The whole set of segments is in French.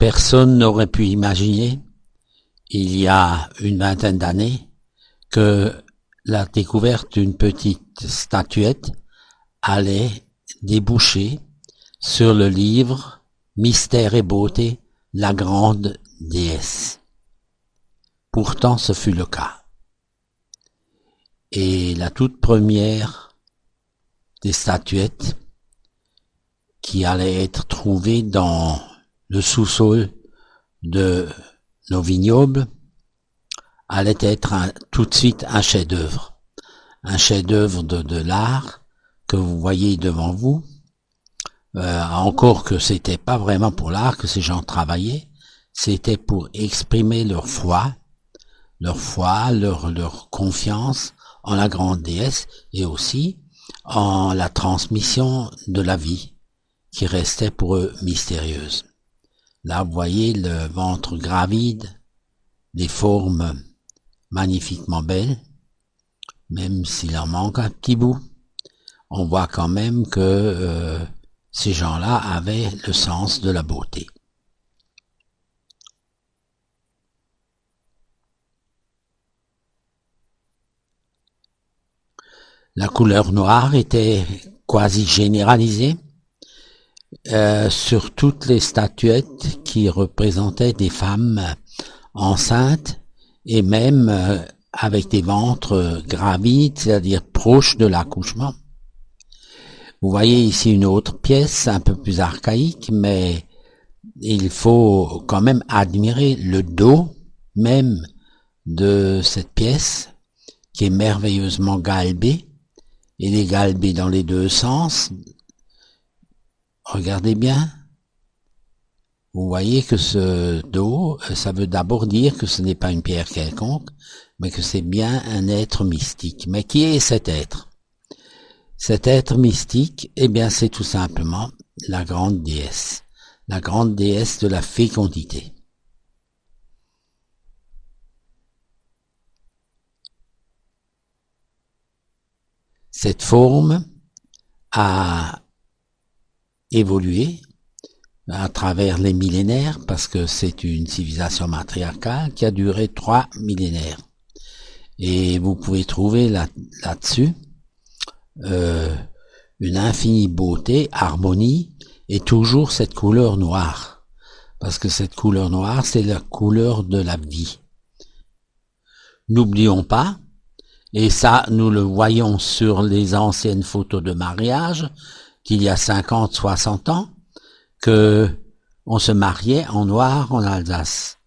Personne n'aurait pu imaginer, il y a une vingtaine d'années, que la découverte d'une petite statuette allait déboucher sur le livre Mystère et beauté, la grande déesse. Pourtant, ce fut le cas. Et la toute première des statuettes qui allait être trouvée dans le sous-sol de nos vignobles allait être tout de suite un chef-d'œuvre. Un chef-d'œuvre de l'art que vous voyez devant vous. Encore que c'était pas vraiment pour l'art que ces gens travaillaient, c'était pour exprimer leur foi, leur confiance en la grande déesse et aussi en la transmission de la vie qui restait pour eux mystérieuse. Là, vous voyez le ventre gravide, des formes magnifiquement belles, même s'il en manque un petit bout. On voit quand même que ces gens-là avaient le sens de la beauté. La couleur noire était quasi généralisée sur toutes les statuettes qui représentaient des femmes enceintes et même avec des ventres gravides, c'est-à-dire proches de l'accouchement. Vous voyez ici une autre pièce un peu plus archaïque, mais il faut quand même admirer le dos même de cette pièce qui est merveilleusement galbée. Il est galbé dans les deux sens. Regardez bien. Vous voyez que ce dos, ça veut d'abord dire que ce n'est pas une pierre quelconque, mais que c'est bien un être mystique. Mais qui est cet être? Cet être mystique, eh bien, c'est tout simplement la grande déesse de la fécondité. Cette forme a évolué à travers les millénaires parce que c'est une civilisation matriarcale qui a duré 3 millénaires. Et vous pouvez trouver là-dessus une infinie beauté, harmonie et toujours cette couleur noire. Parce que cette couleur noire, c'est la couleur de la vie. N'oublions pas, et ça nous le voyons sur les anciennes photos de mariage, qu'il y a 50, 60 ans, que on se mariait en noir en Alsace.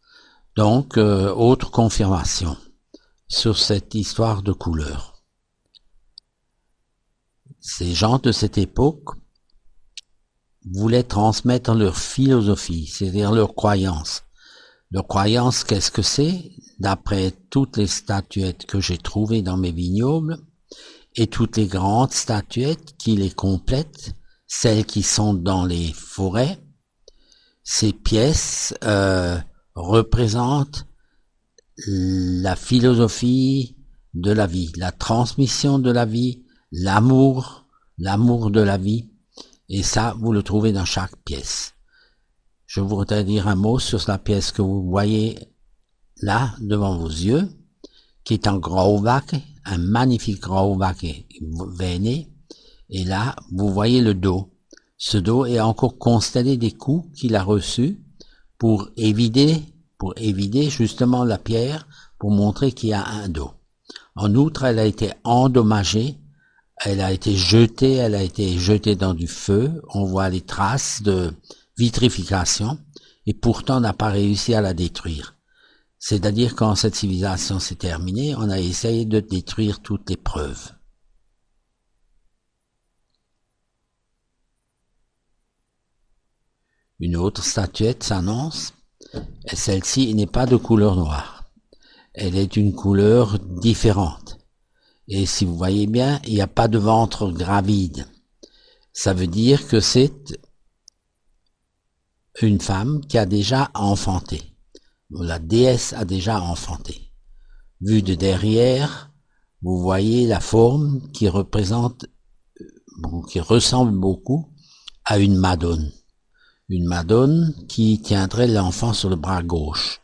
Donc, autre confirmation sur cette histoire de couleur. Ces gens de cette époque voulaient transmettre leur philosophie, c'est-à-dire leur croyance. Leur croyance, qu'est-ce que c'est? D'après toutes les statuettes que j'ai trouvées dans mes vignobles, et toutes les grandes statuettes qui les complètent, celles qui sont dans les forêts, ces pièces représentent la philosophie de la vie, la transmission de la vie, l'amour de la vie, et ça, vous le trouvez dans chaque pièce. Je voudrais dire un mot sur la pièce que vous voyez là, devant vos yeux, qui est en Grauwacke, un magnifique Grauwacke veiné, et là, vous voyez le dos. Ce dos est encore constellé des coups qu'il a reçus pour évider justement la pierre, pour montrer qu'il y a un dos. En outre, elle a été endommagée, elle a été jetée dans du feu, on voit les traces de vitrification, et pourtant on n'a pas réussi à la détruire. C'est-à-dire quand cette civilisation s'est terminée, on a essayé de détruire toutes les preuves. Une autre statuette s'annonce, et celle-ci n'est pas de couleur noire. Elle est d'une couleur différente. Et si vous voyez bien, il n'y a pas de ventre gravide. Ça veut dire que c'est une femme qui a déjà enfanté. La déesse a déjà enfanté. Vu de derrière, vous voyez la forme qui ressemble beaucoup à une madone. une Madone qui tiendrait l'enfant sur le bras gauche.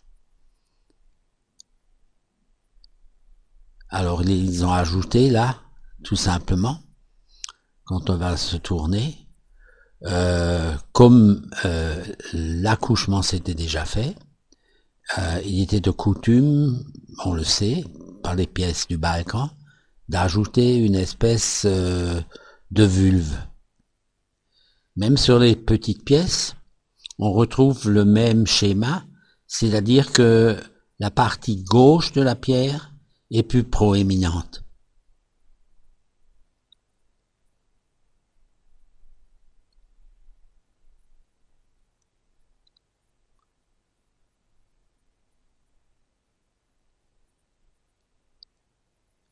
Alors ils ont ajouté là, tout simplement, quand on va se tourner, comme l'accouchement s'était déjà fait, il était de coutume, on le sait, par les pièces du Balkan, d'ajouter une espèce de vulve. Même sur les petites pièces, on retrouve le même schéma, c'est-à-dire que la partie gauche de la pierre est plus proéminente.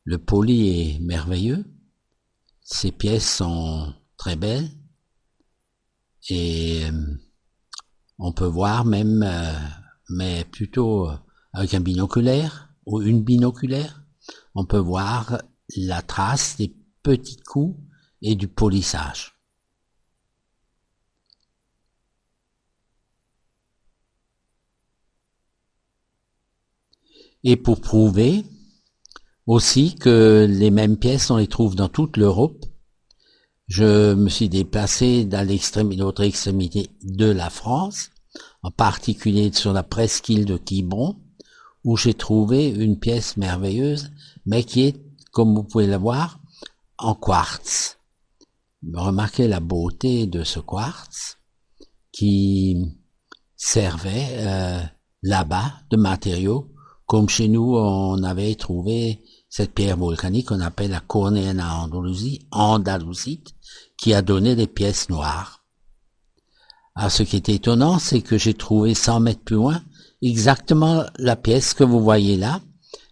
Le poli est merveilleux, ces pièces sont très belles et on peut voir même, mais plutôt avec un binoculaire ou une binoculaire, on peut voir la trace des petits coups et du polissage. Et pour prouver aussi que les mêmes pièces, on les trouve dans toute l'Europe, je me suis déplacé dans l'autre extrémité de la France, en particulier sur la presqu'île de Quiberon, où j'ai trouvé une pièce merveilleuse, mais qui est, comme vous pouvez la voir, en quartz. Remarquez la beauté de ce quartz qui servait là-bas de matériau, comme chez nous on avait trouvé cette pierre volcanique qu'on appelle la Corneana andalusite, qui a donné des pièces noires. Alors ce qui est étonnant, c'est que j'ai trouvé 100 mètres plus loin exactement la pièce que vous voyez là,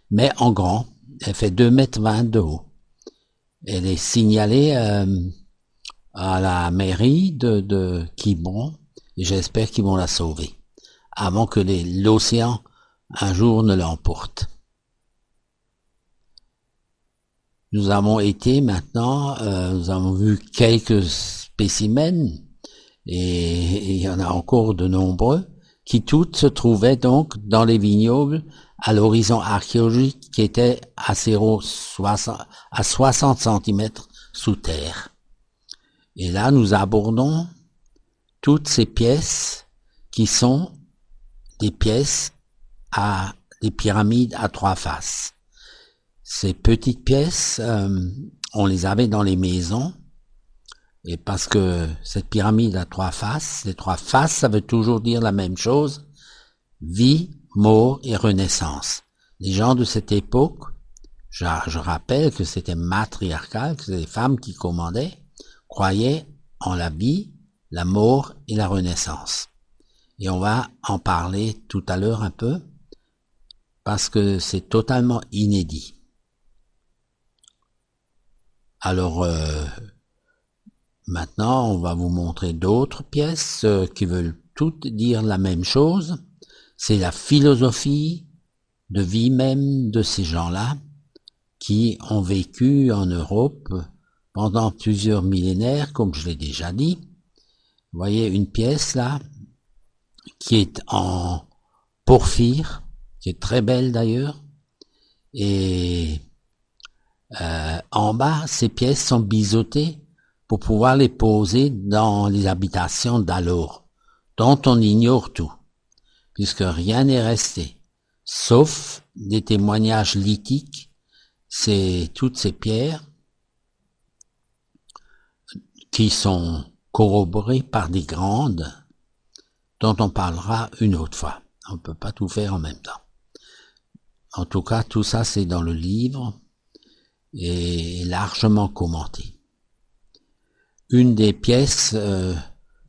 mais en grand. Elle fait 2,20 mètres de haut. Elle est signalée à la mairie de Quiberon, et j'espère qu'ils vont la sauver, avant que l'océan un jour ne l'emporte. Nous avons été maintenant, nous avons vu quelques spécimens, et il y en a encore de nombreux, qui toutes se trouvaient donc dans les vignobles à l'horizon archéologique qui était à 60 cm sous terre. Et là, nous abordons toutes ces pièces qui sont des pièces à des pyramides à 3 faces. Ces petites pièces, on les avait dans les maisons, et parce que cette pyramide à 3 faces, les 3 faces, ça veut toujours dire la même chose, vie, mort et renaissance. Les gens de cette époque, je rappelle que c'était matriarcal, que c'était les femmes qui commandaient, croyaient en la vie, la mort et la renaissance. Et on va en parler tout à l'heure un peu, parce que c'est totalement inédit. Alors, maintenant, on va vous montrer d'autres pièces qui veulent toutes dire la même chose. C'est la philosophie de vie même de ces gens-là qui ont vécu en Europe pendant plusieurs millénaires, comme je l'ai déjà dit. Vous voyez une pièce là, qui est en porphyre, qui est très belle d'ailleurs, et en bas, ces pièces sont biseautées pour pouvoir les poser dans les habitations d'alors, dont on ignore tout, puisque rien n'est resté, sauf des témoignages lithiques. C'est toutes ces pierres qui sont corroborées par des grandes, dont on parlera une autre fois. On ne peut pas tout faire en même temps. En tout cas, tout ça, c'est dans le livre et largement commenté. Une des pièces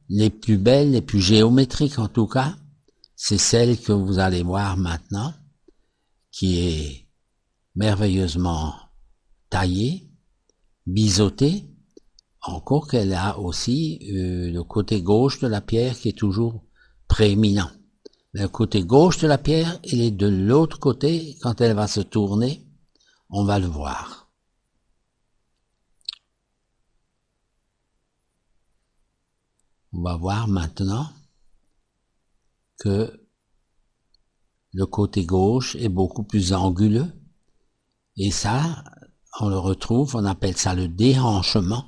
les plus belles, les plus géométriques en tout cas, c'est celle que vous allez voir maintenant, qui est merveilleusement taillée, biseautée, encore qu'elle a aussi le côté gauche de la pierre qui est toujours prééminent. Le côté gauche de la pierre, il est de l'autre côté, quand elle va se tourner, on va le voir. On va voir maintenant que le côté gauche est beaucoup plus anguleux. Et ça, on le retrouve, on appelle ça le déhanchement.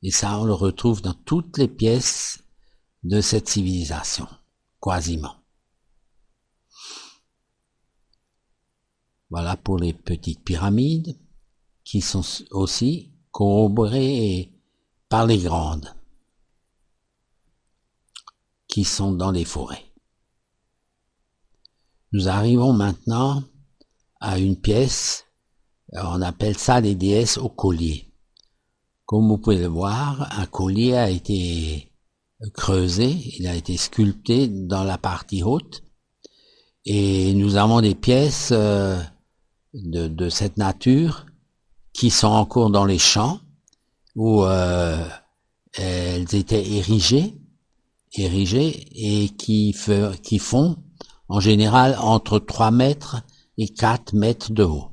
Et ça, on le retrouve dans toutes les pièces de cette civilisation, quasiment. Voilà pour les petites pyramides, qui sont aussi corroborées par les grandes, qui sont dans les forêts. Nous arrivons maintenant à une pièce, on appelle ça les déesses au collier. Comme vous pouvez le voir, un collier a été creusé, il a été sculpté dans la partie haute, et nous avons des pièces de cette nature qui sont encore dans les champs, où elles étaient érigées et qui font en général entre 3 mètres et 4 mètres de haut,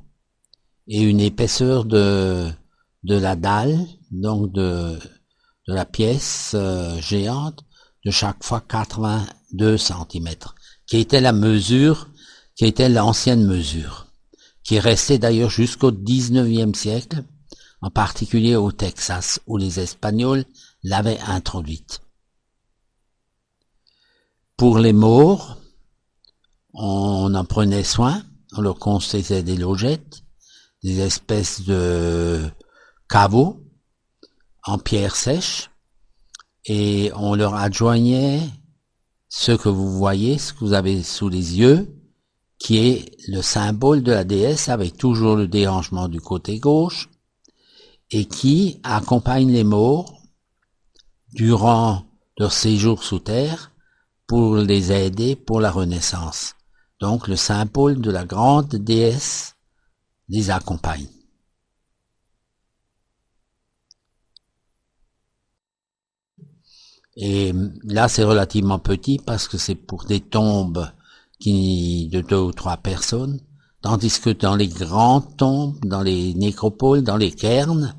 et une épaisseur de la dalle, donc de la pièce géante, de chaque fois 82 centimètres, qui était la mesure, qui était l'ancienne mesure, qui est restée d'ailleurs jusqu'au 19e siècle, en particulier au Texas, où les Espagnols l'avaient introduite. Pour les morts, on en prenait soin, on leur construisait des logettes, des espèces de caveaux en pierre sèche, et on leur adjoignait ce que vous voyez, ce que vous avez sous les yeux, qui est le symbole de la déesse avec toujours le déhanchement du côté gauche, et qui accompagne les morts durant leur séjour sous terre pour les aider pour la renaissance. Donc le symbole de la grande déesse les accompagne. Et là c'est relativement petit parce que c'est pour des tombes de 2 ou 3 personnes, tandis que dans les grandes tombes, dans les nécropoles, dans les cairns,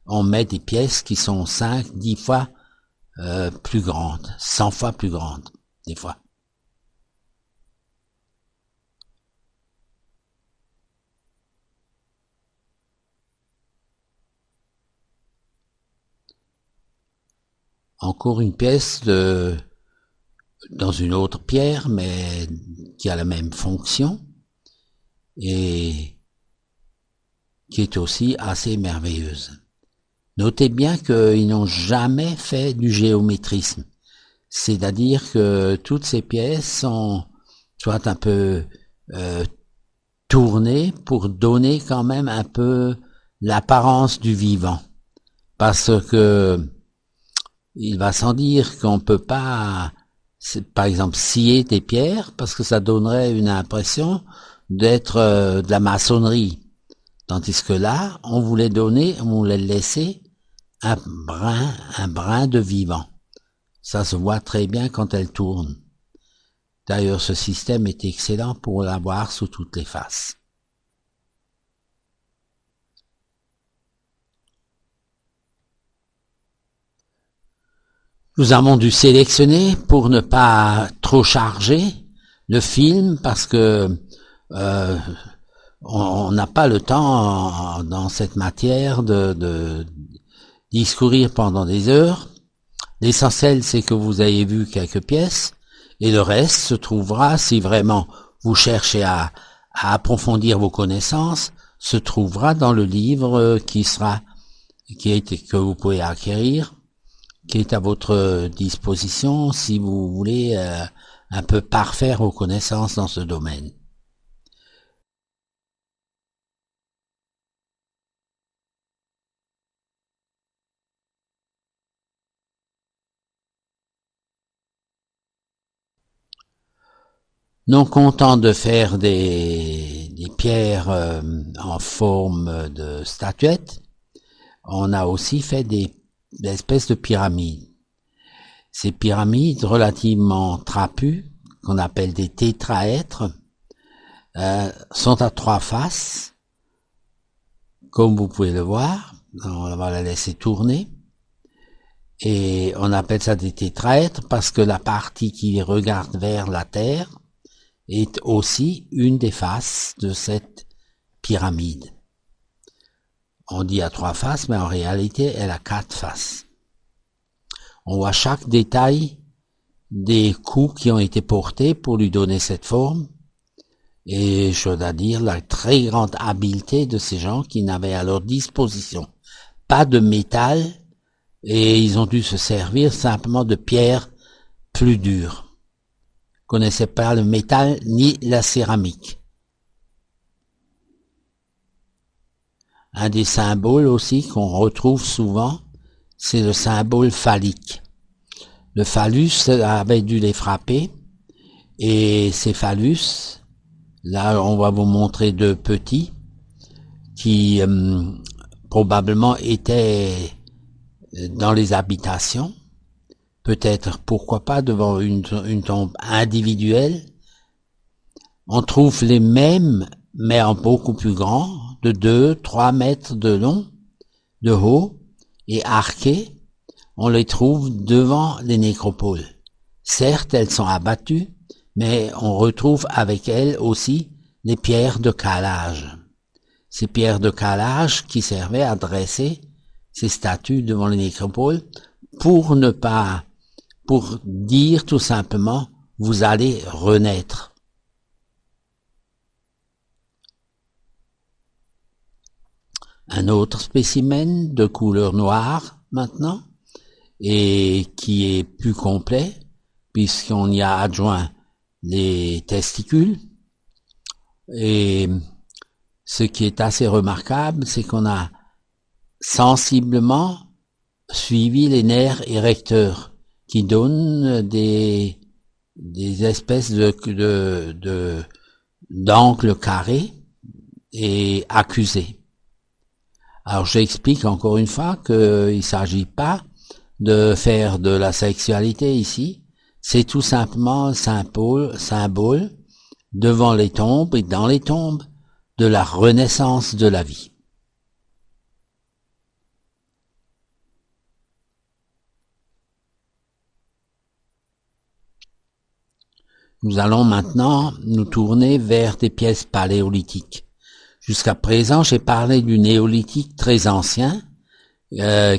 on met des pièces qui sont 5, 10 fois plus grandes, 100 fois plus grandes, des fois. Encore une pièce dans une autre pierre, mais qui a la même fonction, et qui est aussi assez merveilleuse. Notez bien qu'ils n'ont jamais fait du géométrisme. C'est-à-dire que toutes ces pièces sont soit un peu tournées pour donner quand même un peu l'apparence du vivant. Parce que il va sans dire qu'on peut pas, par exemple, scier des pierres, parce que ça donnerait une impression d'être de la maçonnerie. Tandis que là, on voulait laisser un brin de vivant. Ça se voit très bien quand elle tourne. D'ailleurs, ce système est excellent pour l'avoir sous toutes les faces. Nous avons dû sélectionner pour ne pas trop charger le film parce que on n'a pas le temps dans cette matière de discourir pendant des heures. L'essentiel, c'est que vous ayez vu quelques pièces, et le reste se trouvera, si vraiment vous cherchez à approfondir vos connaissances, se trouvera dans le livre que vous pouvez acquérir, qui est à votre disposition si vous voulez un peu parfaire vos connaissances dans ce domaine. Non content de faire des pierres en forme de statuettes, on a aussi fait des espèces de pyramides. Ces pyramides relativement trapues, qu'on appelle des tétraèdres, sont à 3 faces, comme vous pouvez le voir. On va la laisser tourner. Et on appelle ça des tétraèdres parce que la partie qui regarde vers la Terre est aussi une des faces de cette pyramide. On dit à 3 faces, mais en réalité, elle a 4 faces. On voit chaque détail des coups qui ont été portés pour lui donner cette forme. Et je dois dire la très grande habileté de ces gens qui n'avaient à leur disposition pas de métal et ils ont dû se servir simplement de pierres plus dures. Ils connaissaient pas le métal ni la céramique. Un des symboles aussi qu'on retrouve souvent, c'est le symbole phallique. Le phallus avait dû les frapper et ces phallus, là on va vous montrer 2 petits qui probablement étaient dans les habitations, peut-être pourquoi pas devant une tombe individuelle. On trouve les mêmes mais en beaucoup plus grand, de 2-3 mètres de long, de haut et arqués. On les trouve devant les nécropoles. Certes, elles sont abattues, mais on retrouve avec elles aussi les pierres de calage. Ces pierres de calage qui servaient à dresser ces statues devant les nécropoles pour dire tout simplement, vous allez renaître. Un autre spécimen de couleur noire maintenant, et qui est plus complet, puisqu'on y a adjoint les testicules. Et ce qui est assez remarquable, c'est qu'on a sensiblement suivi les nerfs érecteurs, qui donnent des espèces d'angles carrés et accusés. Alors j'explique encore une fois qu'il ne s'agit pas de faire de la sexualité ici, c'est tout simplement un symbole devant les tombes et dans les tombes de la renaissance de la vie. Nous allons maintenant nous tourner vers des pièces paléolithiques. Jusqu'à présent, j'ai parlé du néolithique très ancien,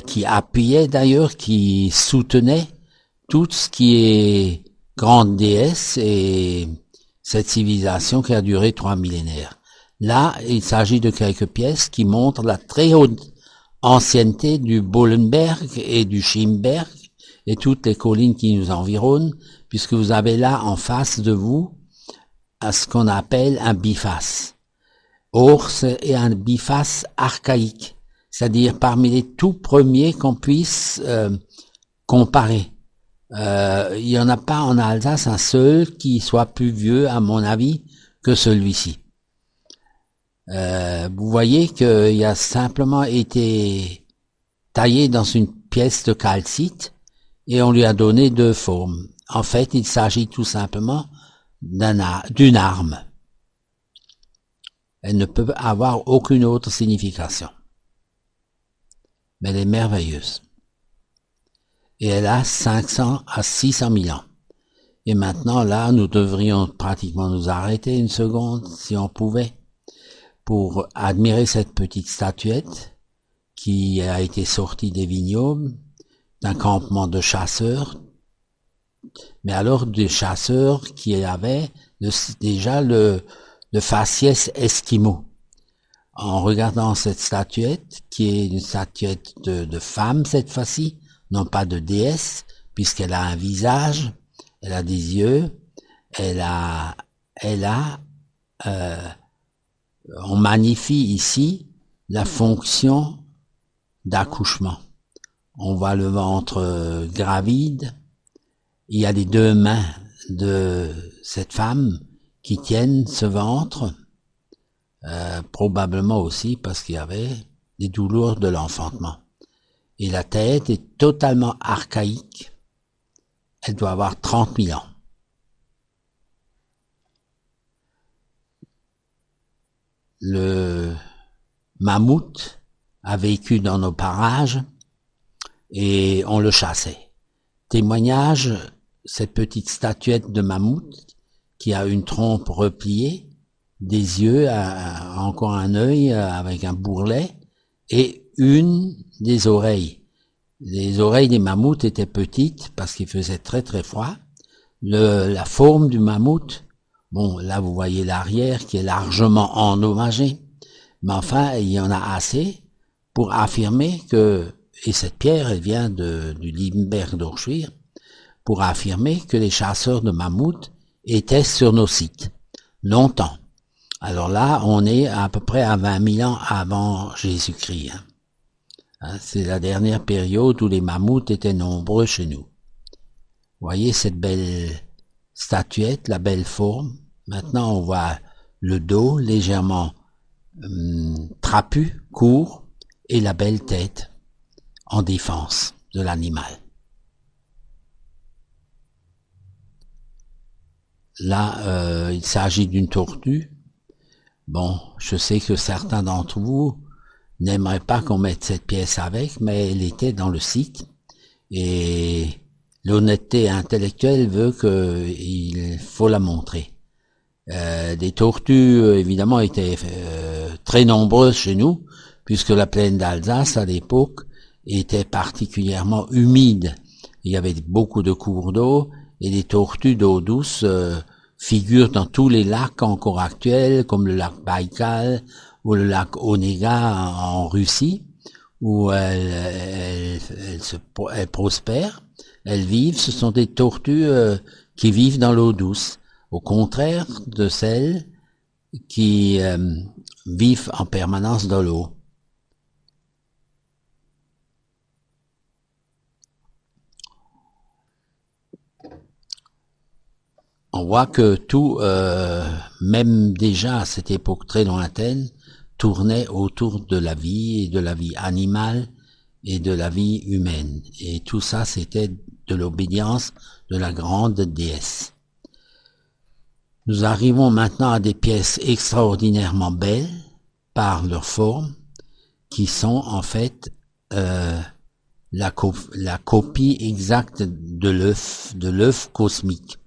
qui appuyait d'ailleurs, qui soutenait tout ce qui est grande déesse et cette civilisation qui a duré 3 millénaires. Là, il s'agit de quelques pièces qui montrent la très haute ancienneté du Bollenberg et du Schimberg et toutes les collines qui nous environnent, puisque vous avez là en face de vous à ce qu'on appelle un biface. Or, c'est un biface archaïque, c'est-à-dire parmi les tout premiers qu'on puisse comparer. Il y en a pas en Alsace un seul qui soit plus vieux, à mon avis, que celui-ci. Vous voyez qu'il a simplement été taillé dans une pièce de calcite et on lui a donné 2 formes. En fait, il s'agit tout simplement d'une arme. Elle ne peut avoir aucune autre signification. Mais elle est merveilleuse. Et elle a 500 à 600 000 ans. Et maintenant, là, nous devrions pratiquement nous arrêter une seconde, si on pouvait, pour admirer cette petite statuette qui a été sortie des vignobles, d'un campement de chasseurs, mais alors des chasseurs qui avaient déjà le faciès esquimau. En regardant cette statuette, qui est une statuette de femme cette fois-ci, non pas de déesse, puisqu'elle a un visage, elle a des yeux, on magnifie ici la fonction d'accouchement. On voit le ventre gravide, il y a les 2 mains de cette femme qui tiennent ce ventre, probablement aussi parce qu'il y avait des douleurs de l'enfantement. Et la tête est totalement archaïque, elle doit avoir 30 000 ans. Le mammouth a vécu dans nos parages et on le chassait. Témoignage, cette petite statuette de mammouth qui a une trompe repliée, des yeux, encore un œil avec un bourrelet et une des oreilles. Les oreilles des mammouths étaient petites parce qu'il faisait très très froid. La forme du mammouth, bon là vous voyez l'arrière qui est largement endommagé, mais enfin il y en a assez pour affirmer que, et cette pierre elle vient du Limberg d'Orschwir, pour affirmer que les chasseurs de mammouths étaient sur nos sites, longtemps. Alors là, on est à peu près à 20 000 ans avant Jésus-Christ. C'est la dernière période où les mammouths étaient nombreux chez nous. Vous voyez cette belle statuette, la belle forme. Maintenant, on voit le dos légèrement trapu, court, et la belle tête en défense de l'animal. Là, il s'agit d'une tortue. Bon, je sais que certains d'entre vous n'aimeraient pas qu'on mette cette pièce avec, mais elle était dans le site. Et l'honnêteté intellectuelle veut qu'il faut la montrer. Des tortues, évidemment, étaient très nombreuses chez nous, puisque la plaine d'Alsace, à l'époque, était particulièrement humide. Il y avait beaucoup de cours d'eau, et les tortues d'eau douce figurent dans tous les lacs encore actuels, comme le lac Baïkal ou le lac Onega en Russie, où elles prospèrent, elles vivent. Ce sont des tortues qui vivent dans l'eau douce, au contraire de celles qui vivent en permanence dans l'eau. On voit que tout, même déjà à cette époque très lointaine, tournait autour de la vie et de la vie animale et de la vie humaine. Et tout ça, c'était de l'obédience de la grande déesse. Nous arrivons maintenant à des pièces extraordinairement belles par leur forme, qui sont en fait la copie exacte de l'œuf cosmique.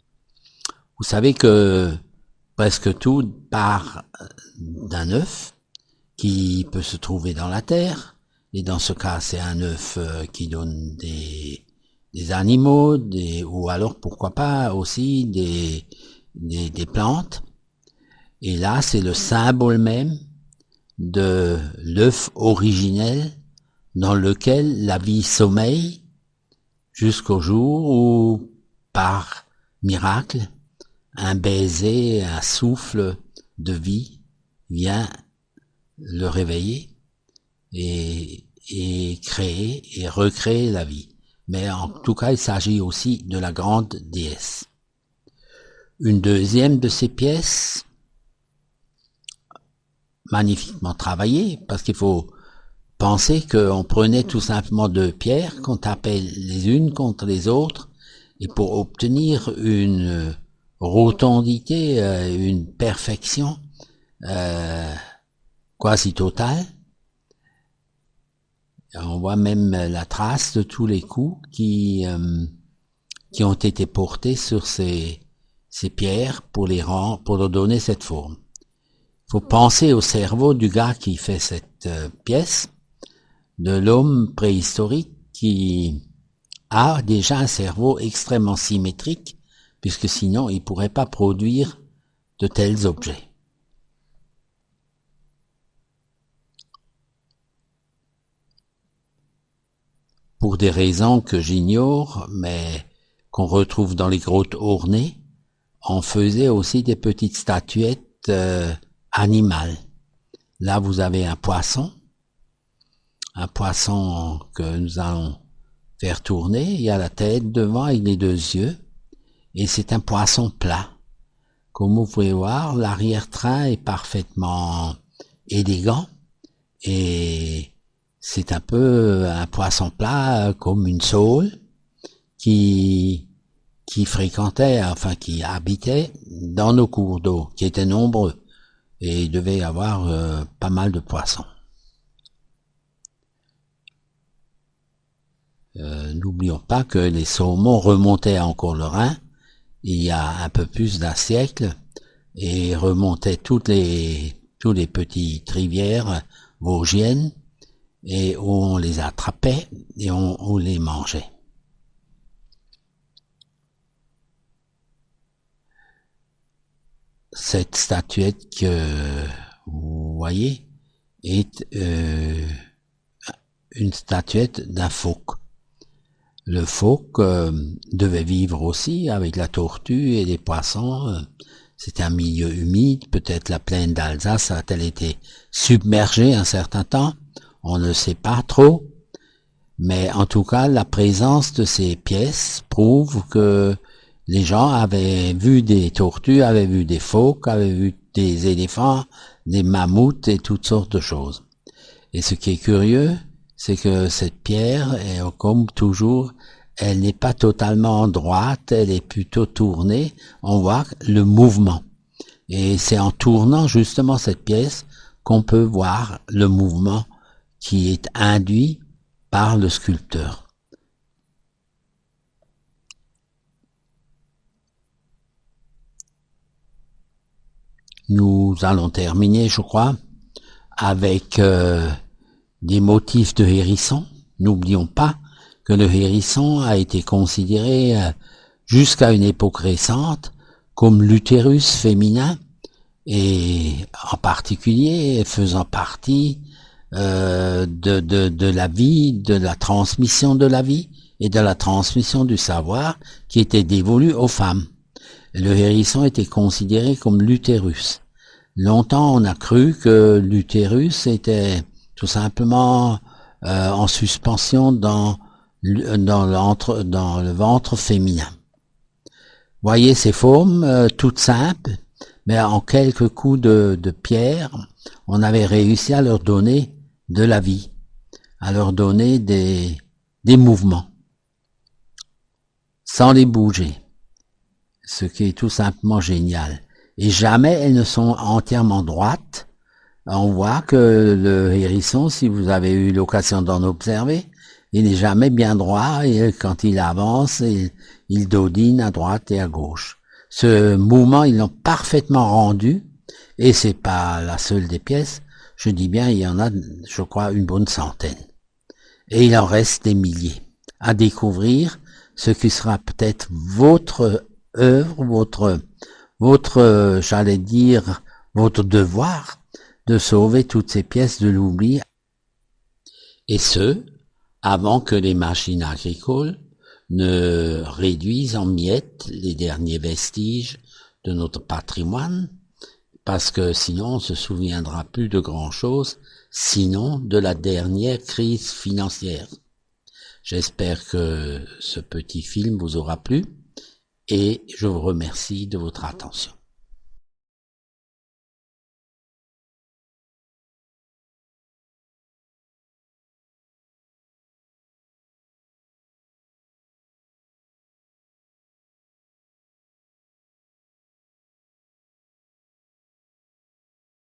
Vous savez que presque tout part d'un œuf qui peut se trouver dans la terre, et dans ce cas c'est un œuf qui donne des animaux, ou alors pourquoi pas aussi des plantes. Et là c'est le symbole même de l'œuf originel dans lequel la vie sommeille jusqu'au jour où, par miracle, un baiser, un souffle de vie vient le réveiller et créer et recréer la vie. Mais en tout cas, il s'agit aussi de la grande déesse. Une deuxième de ces pièces, magnifiquement travaillée, parce qu'il faut penser qu'on prenait tout simplement deux pierres qu'on tapait les unes contre les autres, et pour obtenir une rotondité, une perfection quasi totale. On voit même la trace de tous les coups qui ont été portés sur ces pierres pour leur donner cette forme. Il faut penser au cerveau du gars qui fait cette pièce, de l'homme préhistorique qui a déjà un cerveau extrêmement symétrique, puisque sinon il pourrait pas produire de tels objets. Pour des raisons que j'ignore, mais qu'on retrouve dans les grottes ornées, on faisait aussi des petites statuettes animales. Là, vous avez un poisson que nous allons faire tourner. Il y a la tête devant avec les deux yeux, et c'est un poisson plat. Comme vous pouvez voir, l'arrière-train est parfaitement élégant, et c'est un peu un poisson plat comme une saule qui fréquentait, enfin qui habitait dans nos cours d'eau, qui étaient nombreux, et il devait y avoir pas mal de poissons. N'oublions pas que les saumons remontaient encore le Rhin il y a un peu plus d'un siècle et remontaient tous les petites rivières vosgiennes et où on les attrapait et on les mangeait. Cette statuette que vous voyez est une statuette d'un phoque. Le phoque devait vivre aussi avec la tortue et les poissons. C'était un milieu humide, peut-être la plaine d'Alsace a-t-elle été submergée un certain temps, on ne sait pas trop, mais en tout cas la présence de ces pièces prouve que les gens avaient vu des tortues, avaient vu des phoques, avaient vu des éléphants, des mammouths et toutes sortes de choses. Et ce qui est curieux, c'est que cette pierre, comme toujours, elle n'est pas totalement droite, elle est plutôt tournée. On voit le mouvement. Et c'est en tournant justement cette pièce qu'on peut voir le mouvement qui est induit par le sculpteur. Nous allons terminer, je crois, avec des motifs de hérisson. N'oublions pas que le hérisson a été considéré jusqu'à une époque récente comme l'utérus féminin et en particulier faisant partie de la vie, de la transmission de la vie et de la transmission du savoir qui était dévolu aux femmes. Le hérisson était considéré comme l'utérus. Longtemps on a cru que l'utérus était tout simplement en suspension dans le ventre féminin. Voyez ces formes toutes simples, mais en quelques coups de pierre, on avait réussi à leur donner de la vie, à leur donner des mouvements, sans les bouger, ce qui est tout simplement génial. Et jamais elles ne sont entièrement droites. On voit que le hérisson, si vous avez eu l'occasion d'en observer, il n'est jamais bien droit et quand il avance, il dodine à droite et à gauche. Ce mouvement, ils l'ont parfaitement rendu et c'est pas la seule des pièces. Je dis bien, il y en a, je crois, une bonne centaine. Et il en reste des milliers à découvrir, ce qui sera peut-être votre œuvre, j'allais dire, votre devoir de sauver toutes ces pièces de l'oubli. Et ce, avant que les machines agricoles ne réduisent en miettes les derniers vestiges de notre patrimoine, parce que sinon on se souviendra plus de grand chose, sinon de la dernière crise financière. J'espère que ce petit film vous aura plu et je vous remercie de votre attention.